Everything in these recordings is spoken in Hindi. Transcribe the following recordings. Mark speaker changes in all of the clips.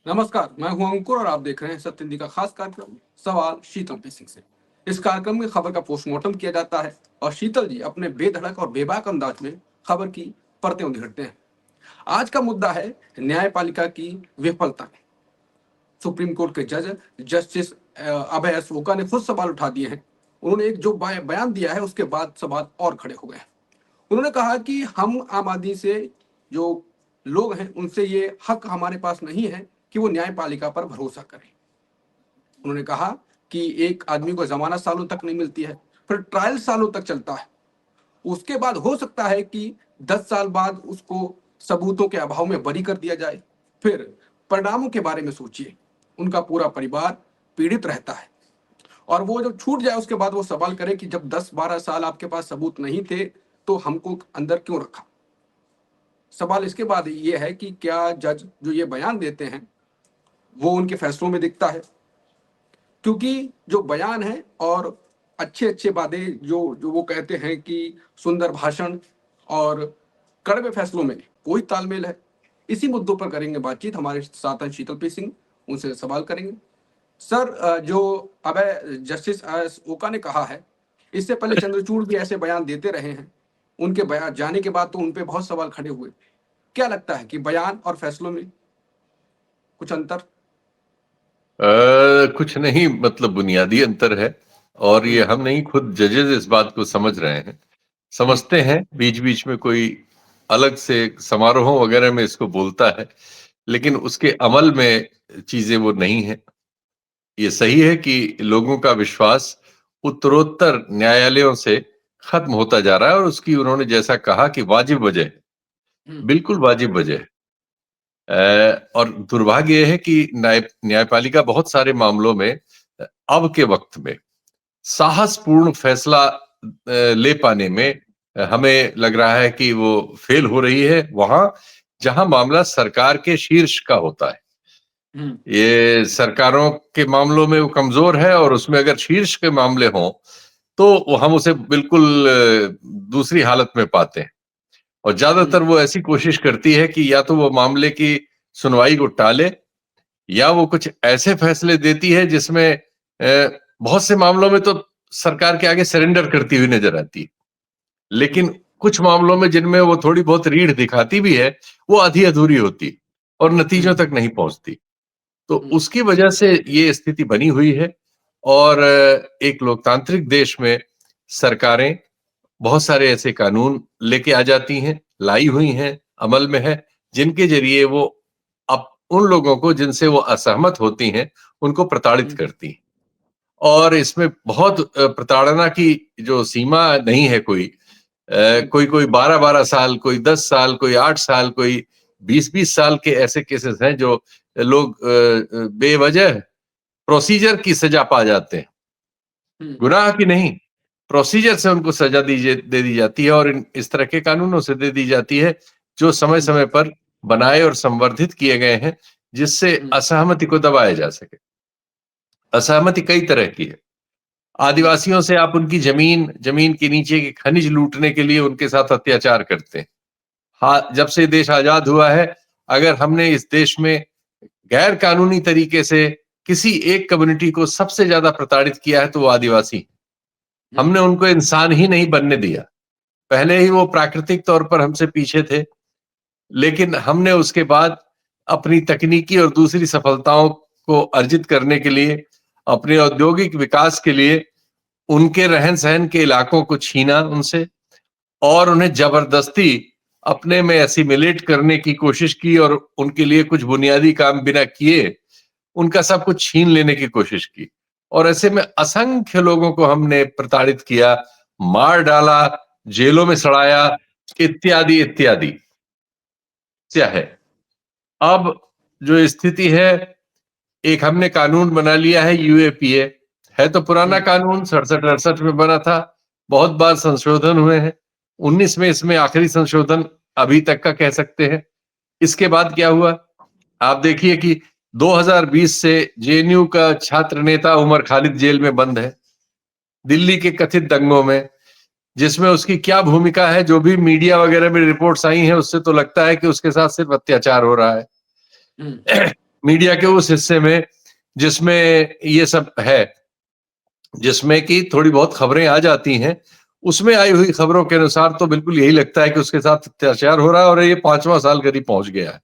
Speaker 1: नमस्कार, मैं हूं अंकुर और आप देख रहे हैं सत्य हिंदी का खास कार्यक्रम सवाल शीतल पेसिंग से। इस कार्यक्रम में खबर का पोस्टमार्टम किया जाता है और शीतल जी अपने बेधड़क और बेबाक अंदाज में खबर की परतें उधेड़ते हैं। आज का मुद्दा है न्यायपालिका की विफलता। सुप्रीम कोर्ट के जज जस्टिस अभय एस ओका ने खुद सवाल उठा दिए हैं। उन्होंने एक जो बयान दिया है उसके बाद सवाल और खड़े हो गए हैं। उन्होंने कहा कि हम आम आदमी से जो लोग हैं उनसे ये हक हमारे पास नहीं है कि वो न्यायपालिका पर भरोसा करें। उन्होंने कहा कि एक आदमी को जमानत सालों तक नहीं मिलती है, फिर ट्रायल सालों तक चलता है। उसके बाद हो सकता है कि 10 साल बाद उसको सबूतों के अभाव में बरी कर दिया जाए। फिर परिणामों के बारे में सोचिए, उनका पूरा परिवार पीड़ित रहता है और वो जब छूट जाए उसके बाद वो सवाल करे कि जब 10-12 साल आपके पास सबूत नहीं थे तो हमको अंदर क्यों रखा। सवाल इसके बाद ये है कि क्या जज जो ये बयान देते हैं वो उनके फैसलों में दिखता है, क्योंकि जो बयान है और अच्छे अच्छे वादे जो जो वो कहते हैं कि सुंदर भाषण और कड़वे फैसलों में कोई तालमेल है। इसी मुद्दों पर करेंगे बातचीत। हमारे साथ हैं शीतल पी सिंह, उनसे सवाल करेंगे। सर, जो अभय जस्टिस ओका ने कहा है, इससे पहले चंद्रचूड़ भी ऐसे बयान देते रहे हैं। उनके बयान जाने के बाद तो उन पे बहुत सवाल खड़े हुए। क्या लगता है कि बयान और फैसलों में कुछ अंतर?
Speaker 2: कुछ नहीं, मतलब बुनियादी अंतर है। और ये हम नहीं, खुद जजेस इस बात को समझ रहे हैं, समझते हैं। बीच बीच में कोई अलग से समारोह वगैरह में इसको बोलता है, लेकिन उसके अमल में चीजें वो नहीं है। ये सही है कि लोगों का विश्वास उत्तरोत्तर न्यायालयों से खत्म होता जा रहा है, और उसकी उन्होंने जैसा कहा कि वाजिब वजह है, बिल्कुल वाजिब वजह है। और दुर्भाग्य यह है कि न्यायपालिका बहुत सारे मामलों में अब के वक्त में साहसपूर्ण फैसला ले पाने में हमें लग रहा है कि वो फेल हो रही है, वहां जहां मामला सरकार के शीर्ष का होता है। ये सरकारों के मामलों में वो कमजोर है, और उसमें अगर शीर्ष के मामले हों तो हम उसे बिल्कुल दूसरी हालत में पाते हैं। और ज्यादातर वो ऐसी कोशिश करती है कि या तो वो मामले की सुनवाई को टाले, या वो कुछ ऐसे फैसले देती है जिसमें बहुत से मामलों में तो सरकार के आगे सरेंडर करती हुई नजर आती है, लेकिन कुछ मामलों में जिनमें वो थोड़ी बहुत रीढ़ दिखाती भी है, वो आधी अधूरी होती और नतीजों तक नहीं पहुंचती। तो उसकी वजह से ये स्थिति बनी हुई है। और एक लोकतांत्रिक देश में सरकारें बहुत सारे ऐसे कानून लेके आ जाती हैं, लाई हुई हैं, अमल में है, जिनके जरिए वो अब उन लोगों को जिनसे वो असहमत होती हैं उनको प्रताड़ित करती हैं। और इसमें बहुत प्रताड़ना की जो सीमा नहीं है कोई। कोई कोई 12-12 साल, कोई 10 साल, कोई 8 साल, कोई 20-20 साल के ऐसे केसेस हैं जो लोग बेवजह प्रोसीजर की सजा पा जाते हैं, गुनाह की नहीं, प्रोसीजर से उनको सजा दे दी जाती है, और इस तरह के कानूनों से दे दी जाती है जो समय समय पर बनाए और संवर्धित किए गए हैं, जिससे असहमति को दबाया जा सके। असहमति कई तरह की है। आदिवासियों से आप उनकी जमीन के नीचे के खनिज लूटने के लिए उनके साथ अत्याचार करते हैं। हाँ, जब से देश आजाद हुआ है, अगर हमने इस देश में गैर कानूनी तरीके से किसी एक कम्युनिटी को सबसे ज्यादा प्रताड़ित किया है तो वो आदिवासी। हमने उनको इंसान ही नहीं बनने दिया। पहले ही वो प्राकृतिक तौर पर हमसे पीछे थे, लेकिन हमने उसके बाद अपनी तकनीकी और दूसरी सफलताओं को अर्जित करने के लिए, अपने औद्योगिक विकास के लिए उनके रहन सहन के इलाकों को छीना उनसे, और उन्हें जबरदस्ती अपने में एसिमिलेट करने की कोशिश की, और उनके लिए कुछ बुनियादी काम बिना किए उनका सब कुछ छीन लेने की कोशिश की। और ऐसे में असंख्य लोगों को हमने प्रताड़ित किया, मार डाला, जेलों में सड़ाया, इत्यादि इत्यादि। क्या है अब जो स्थिति है, एक हमने कानून बना लिया है यूएपीए, है तो पुराना कानून, 67-68 में बना था, बहुत बार संशोधन हुए हैं। 19 में इसमें आखिरी संशोधन अभी तक का कह सकते हैं। इसके बाद क्या हुआ, आप देखिए कि 2020 से जेएनयू का छात्र नेता उमर खालिद जेल में बंद है, दिल्ली के कथित दंगों में, जिसमें उसकी क्या भूमिका है, जो भी मीडिया वगैरह में रिपोर्ट्स आई हैं, उससे तो लगता है कि उसके साथ सिर्फ अत्याचार हो रहा है। मीडिया के उस हिस्से में जिसमें ये सब है, जिसमें कि थोड़ी बहुत खबरें आ जाती हैं, उसमें आई हुई खबरों के अनुसार तो बिल्कुल यही लगता है कि उसके साथ अत्याचार हो रहा है और ये 5वां साल करीब पहुंच गया है।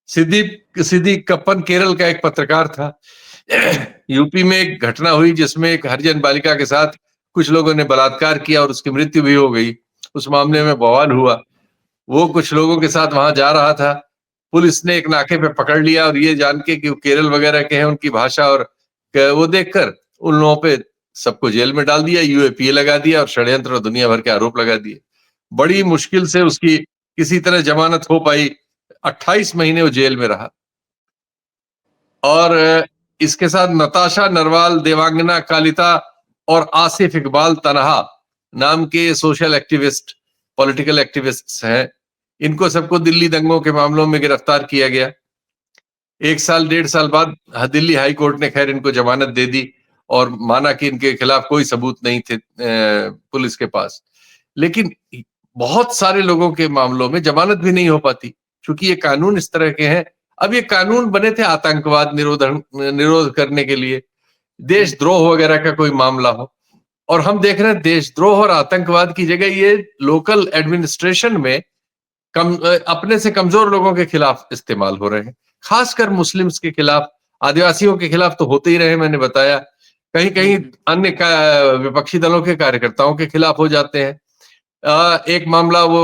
Speaker 2: सिद्दीक कप्पन केरल का एक पत्रकार था। यूपी में एक घटना हुई जिसमें एक हरिजन बालिका के साथ कुछ लोगों ने बलात्कार किया और उसकी मृत्यु भी हो गई। उस मामले में बवाल हुआ। वो कुछ लोगों के साथ वहां जा रहा था। पुलिस ने एक नाके पे पकड़ लिया और ये जान के कि वो केरल वगैरह के हैं, उनकी भाषा और वो देखकर उन लोगों पे सबको जेल में डाल दिया, यूएपीए लगा दिया और षड्यंत्र और दुनिया भर के आरोप लगा दिए। बड़ी मुश्किल से उसकी किसी तरह जमानत हो पाई। 28 महीने वो जेल में रहा। और इसके साथ नताशा नरवाल, देवांगना कालिता और आसिफ इकबाल तनहा नाम के सोशल एक्टिविस्ट, पॉलिटिकल एक्टिविस्ट्स हैं। इनको सबको दिल्ली दंगों के मामलों में गिरफ्तार किया गया। 1 साल 1.5 साल बाद दिल्ली हाई कोर्ट ने खैर इनको जमानत दे दी और माना कि इनके खिलाफ कोई सबूत नहीं थे पुलिस के पास। लेकिन बहुत सारे लोगों के मामलों में जमानत भी नहीं हो पाती, क्योंकि ये कानून इस तरह के हैं। अब ये कानून बने थे आतंकवाद निरोध करने के लिए, देशद्रोह वगैरह का कोई मामला हो, और हम देख रहे हैं देशद्रोह और आतंकवाद की जगह ये लोकल एडमिनिस्ट्रेशन में अपने से कमजोर लोगों के खिलाफ इस्तेमाल हो रहे हैं, खासकर मुस्लिम्स के खिलाफ, आदिवासियों के खिलाफ तो होते ही रहे, मैंने बताया। कहीं कहीं अन्य विपक्षी दलों के कार्यकर्ताओं के खिलाफ हो जाते हैं। एक मामला वो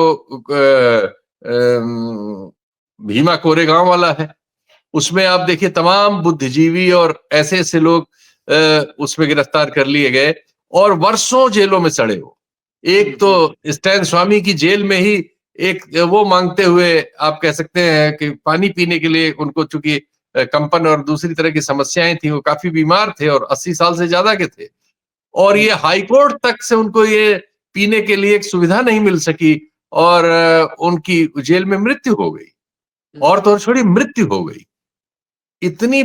Speaker 2: भीमा कोरेगांव वाला है। उसमें आप देखिए तमाम बुद्धिजीवी और ऐसे ऐसे लोग उसमें गिरफ्तार कर लिए गए और वर्षों जेलों में सड़े हो। एक तो स्टैन स्वामी की जेल में ही एक वो मांगते हुए आप कह सकते हैं कि पानी पीने के लिए, उनको चूंकि कंपन और दूसरी तरह की समस्याएं थी, वो काफी बीमार थे और 80 साल से ज्यादा के थे, और ये हाईकोर्ट तक से उनको ये पीने के लिए एक सुविधा नहीं मिल सकी और उनकी जेल में मृत्यु हो गई, और तो छोड़ी मृत्यु हो गई। इतनी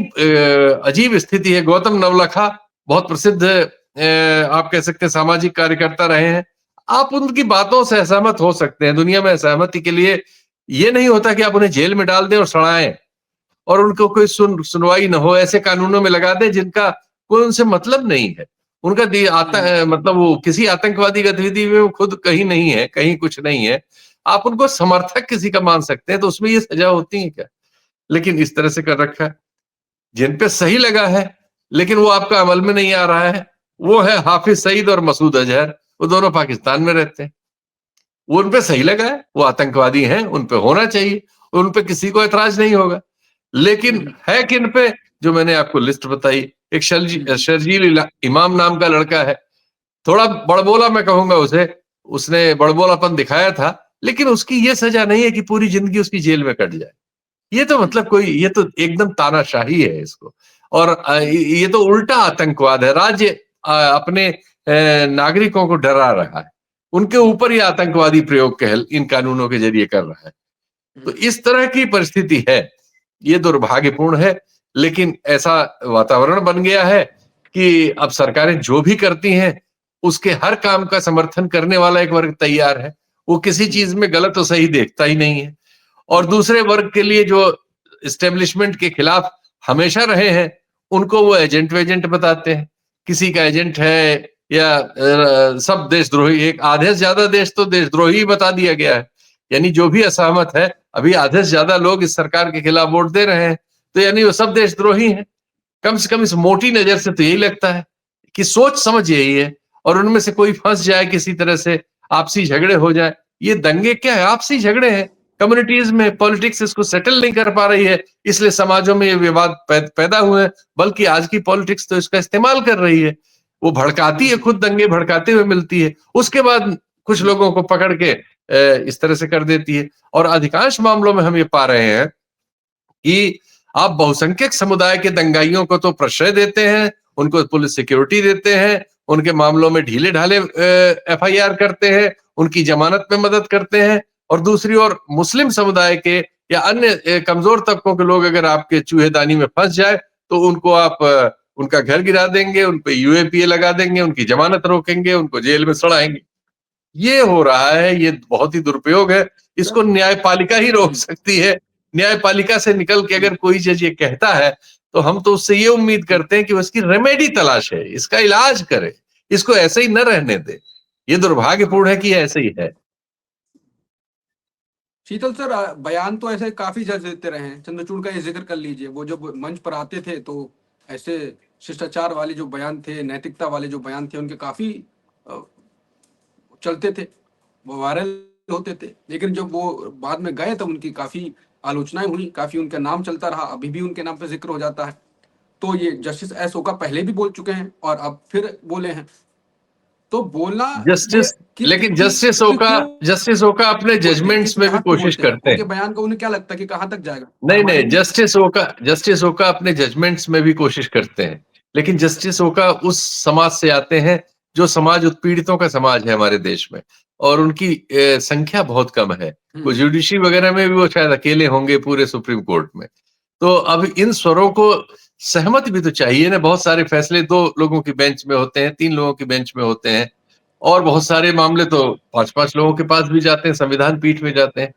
Speaker 2: अजीब स्थिति है। गौतम नवलखा बहुत प्रसिद्ध आप कह सकते हैं सामाजिक कार्यकर्ता रहे हैं। आप उनकी बातों से असहमत हो सकते हैं। दुनिया में असहमति के लिए ये नहीं होता कि आप उन्हें जेल में डाल दें और सड़ाएं और उनको कोई सुनवाई न हो, ऐसे कानूनों में लगा दें जिनका कोई उनसे मतलब नहीं है। उनका मतलब वो किसी आतंकवादी गतिविधि में वो खुद कहीं नहीं है, कहीं कुछ नहीं है। आप उनको समर्थक किसी का मान सकते हैं, तो उसमें ये सजा होती है क्या? लेकिन इस तरह से कर रखा है। जिन पे सही लगा है लेकिन वो आपका अमल में नहीं आ रहा है, वो है हाफिज सईद और मसूद अजहर। वो दोनों पाकिस्तान में रहते हैं। वो उन पे सही लगा है, वो आतंकवादी हैं, उन पे होना चाहिए, उन पे किसी को ऐतराज नहीं होगा। लेकिन है किन पे? जो मैंने आपको लिस्ट बताई। एक शर्जील इमाम नाम का लड़का है, थोड़ा बड़बोला मैं कहूंगा उसे, उसने बड़बोलापन दिखाया था, लेकिन उसकी ये सजा नहीं है कि पूरी जिंदगी उसकी जेल में कट जाए। ये तो मतलब कोई, ये तो एकदम तानाशाही है इसको। और ये तो उल्टा आतंकवाद है। राज्य अपने नागरिकों को डरा रहा है, उनके ऊपर ये आतंकवादी प्रयोग कहल इन कानूनों के जरिए कर रहा है। तो इस तरह की परिस्थिति है। ये दुर्भाग्यपूर्ण है, लेकिन ऐसा वातावरण बन गया है कि अब सरकारें जो भी करती हैं उसके हर काम का समर्थन करने वाला एक वर्ग तैयार है। वो किसी चीज में गलत और सही देखता ही नहीं है। और दूसरे वर्ग के लिए जो एस्टेब्लिशमेंट के खिलाफ हमेशा रहे हैं, उनको वो एजेंट वेजेंट बताते हैं। किसी का एजेंट है या सब देशद्रोही। एक आधे से ज्यादा देश तो देशद्रोही बता दिया गया है। यानी जो भी असहमत है, अभी आधे से ज्यादा लोग इस सरकार के खिलाफ वोट दे रहे हैं, तो यानी वो सब देशद्रोही हैं। कम से कम इस मोटी नजर से तो यही लगता है कि सोच समझ यही है। और उनमें से कोई फंस जाए किसी तरह से, आपसी झगड़े हो जाए। ये दंगे क्या है? आपसी झगड़े हैं। कम्युनिटीज में पॉलिटिक्स इसको सेटल नहीं कर पा रही है, इसलिए समाजों में ये विवाद पैदा हुए हैं। बल्कि आज की पॉलिटिक्स तो इसका इस्तेमाल कर रही है। वो भड़काती है, खुद दंगे भड़काते हुए मिलती है, उसके बाद कुछ लोगों को पकड़ के इस तरह से कर देती है। और अधिकांश मामलों में हम ये पा रहे हैं कि आप बहुसंख्यक समुदाय के दंगाइयों को तो प्रश्रय देते हैं, उनको पुलिस सिक्योरिटी देते हैं, उनके मामलों में ढीले ढाले एफआईआर करते हैं, उनकी जमानत में मदद करते हैं। और दूसरी ओर मुस्लिम समुदाय के या अन्य कमजोर तबकों के लोग अगर आपके चूहेदानी में फंस जाए तो उनको आप उनका घर गिरा देंगे, उन पे यूएपीए लगा देंगे, उनकी जमानत रोकेंगे, उनको जेल में सड़ाएंगे। ये हो रहा है। ये बहुत ही दुरुपयोग है। इसको न्यायपालिका ही रोक सकती है, न्यायपालिका से निकल के अगर कोई जज ये कहता है तो हम तो उससे ये उम्मीद करते हैं कि वो इसकी रेमेडी तलाश है, इसका इलाज करे, इसको ऐसे ही न रहने दे। ये दुर्भाग्यपूर्ण है कि ये ऐसे ही है।
Speaker 1: शीतल सर, बयान तो ऐसे काफी जज देते रहे हैं। चंद्रचूड़ का ये जिक्र कर लीजिए, वो जब मंच पर आते थे तो ऐसे शिष्टाचार वाले जो बयान थे, नैतिकता वाले जो बयान थे, उनके काफी अ, चलते थे, वो वायरल होते थे। लेकिन जब वो बाद में गए तब उनकी काफी आलोचनाएं हुई, काफी उनका नाम चलता रहा, अभी भी उनके नाम पे जिक्र हो जाता है। तो ये जस्टिस एस ओका पहले भी बोल चुके हैं और अब फिर बोले हैं, तो बोलना ये
Speaker 2: जस्टिस लेकिन जस्टिस ओका अपने
Speaker 1: बोलते हैं,
Speaker 2: जजमेंट्स
Speaker 1: किस
Speaker 2: में भी
Speaker 1: लिहाज पे
Speaker 2: कोशिश
Speaker 1: बोलते हैं,
Speaker 2: करते
Speaker 1: उनके
Speaker 2: हैं।
Speaker 1: बयान का उन्हें क्या लगता है कि कहां तक जाएगा? और
Speaker 2: नहीं
Speaker 1: हमारे
Speaker 2: नहीं, जस्टिस ओका अपने जजमेंट्स में भी कोशिश करते हैं, लेकिन जस्टिस ओका उस समाज से आते हैं जो समाज उत्पीड़ितों का समाज है हमारे देश में, और उनकी संख्या बहुत कम है। वो जुडिशरी वगैरह में भी वो शायद अकेले होंगे पूरे सुप्रीम कोर्ट में। तो अब इन स्वरों को सहमति भी तो चाहिए ना। बहुत सारे फैसले 2 लोगों की बेंच में होते हैं, 3 लोगों की बेंच में होते हैं, और बहुत सारे मामले तो 5-5 लोगों के पास भी जाते हैं, संविधान पीठ में जाते हैं।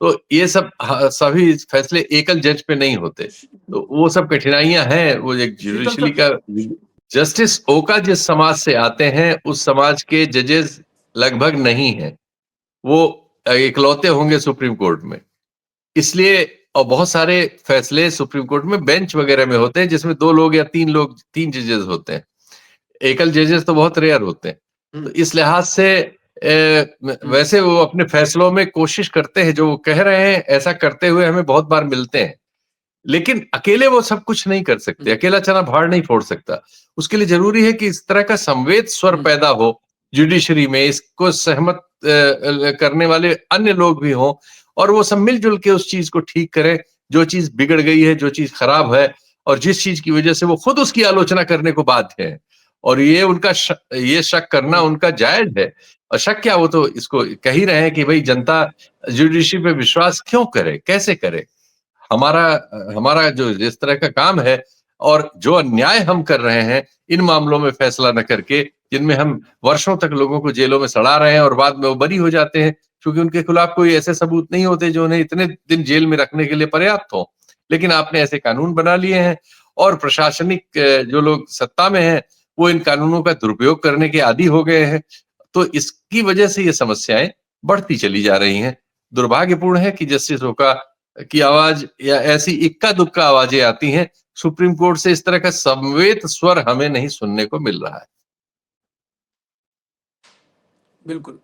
Speaker 2: तो ये सब सभी फैसले एकल जज पे नहीं होते, तो वो सब कठिनाइयां हैं। वो एक
Speaker 1: शीतल
Speaker 2: जुडिशरी
Speaker 1: सर,
Speaker 2: का जस्टिस ओका जिस समाज से आते हैं उस समाज के जजेस लगभग नहीं है, वो इकलौते होंगे सुप्रीम कोर्ट में। इसलिए और बहुत सारे फैसले सुप्रीम कोर्ट में बेंच वगैरह में होते हैं जिसमें 2 लोग या 3 जजेस होते हैं, एकल जजेस तो बहुत रेयर होते हैं। तो इस लिहाज से वैसे वो अपने फैसलों में कोशिश करते हैं, जो वो कह रहे हैं ऐसा करते हुए हमें बहुत बार मिलते हैं। लेकिन अकेले वो सब कुछ नहीं कर सकते, अकेला चना भाड़ नहीं फोड़ सकता। उसके लिए जरूरी है कि इस तरह का संवेद स्वर पैदा हो जुडिशरी में, इसको सहमत करने वाले अन्य लोग भी हों, और वो सब मिलजुल के उस चीज को ठीक करें जो चीज बिगड़ गई है, जो चीज खराब है, और जिस चीज की वजह से वो खुद उसकी आलोचना करने को बाध्य है। और ये उनका ये शक करना उनका जायज है। और शक क्या, वो तो इसको कह ही रहे हैं कि भाई जनता जुडिशरी पे विश्वास क्यों करे, कैसे करे। हमारा हमारा जो जिस तरह का काम है और जो अन्याय हम कर रहे हैं इन मामलों में फैसला न करके, जिनमें हम वर्षों तक लोगों को जेलों में सड़ा रहे हैं और बाद में वो बरी हो जाते हैं क्योंकि उनके खिलाफ कोई ऐसे सबूत नहीं होते जो उन्हें इतने दिन जेल में रखने के लिए पर्याप्त हो। लेकिन आपने ऐसे कानून बना लिए हैं, और प्रशासनिक जो लोग सत्ता में हैं वो इन कानूनों का दुरुपयोग करने के आदी हो गए हैं। तो इसकी वजह से ये समस्याएं बढ़ती चली जा रही हैं। दुर्भाग्यपूर्ण है कि जस्टिस ओका की आवाज या ऐसी इक्का दुक्का आवाजें आती हैं सुप्रीम कोर्ट से, इस तरह का संवेद स्वर हमें नहीं सुनने को मिल रहा है।
Speaker 1: बिल्कुल।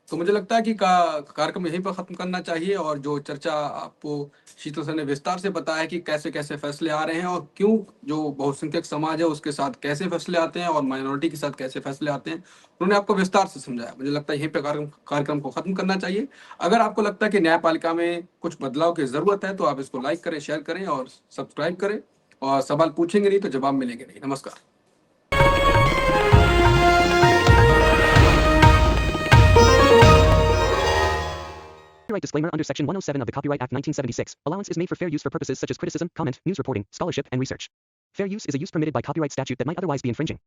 Speaker 1: तो मुझे लगता है कि कार्यक्रम यहीं पर खत्म करना चाहिए, और जो चर्चा आपको शीतल सर ने विस्तार से बताया कि कैसे कैसे फैसले आ रहे हैं और क्यों जो बहुसंख्यक समाज है उसके साथ कैसे फैसले आते हैं और माइनॉरिटी के साथ कैसे फैसले आते हैं, उन्होंने आपको विस्तार से समझाया। मुझे लगता है यहीं पे कार्यक्रम को खत्म करना चाहिए। अगर आपको लगता है कि न्यायपालिका में कुछ बदलाव की जरूरत है तो आप इसको लाइक करें, शेयर करें और सब्सक्राइब करें, और सवाल पूछेंगे नहीं तो जवाब मिलेंगे नहीं। नमस्कार।
Speaker 3: Copyright disclaimer under Section 107 of the Copyright Act 1976. Allowance is made for fair use for purposes such as criticism, comment, news reporting, scholarship, and research. Fair use is a use permitted by copyright statute that might otherwise be infringing.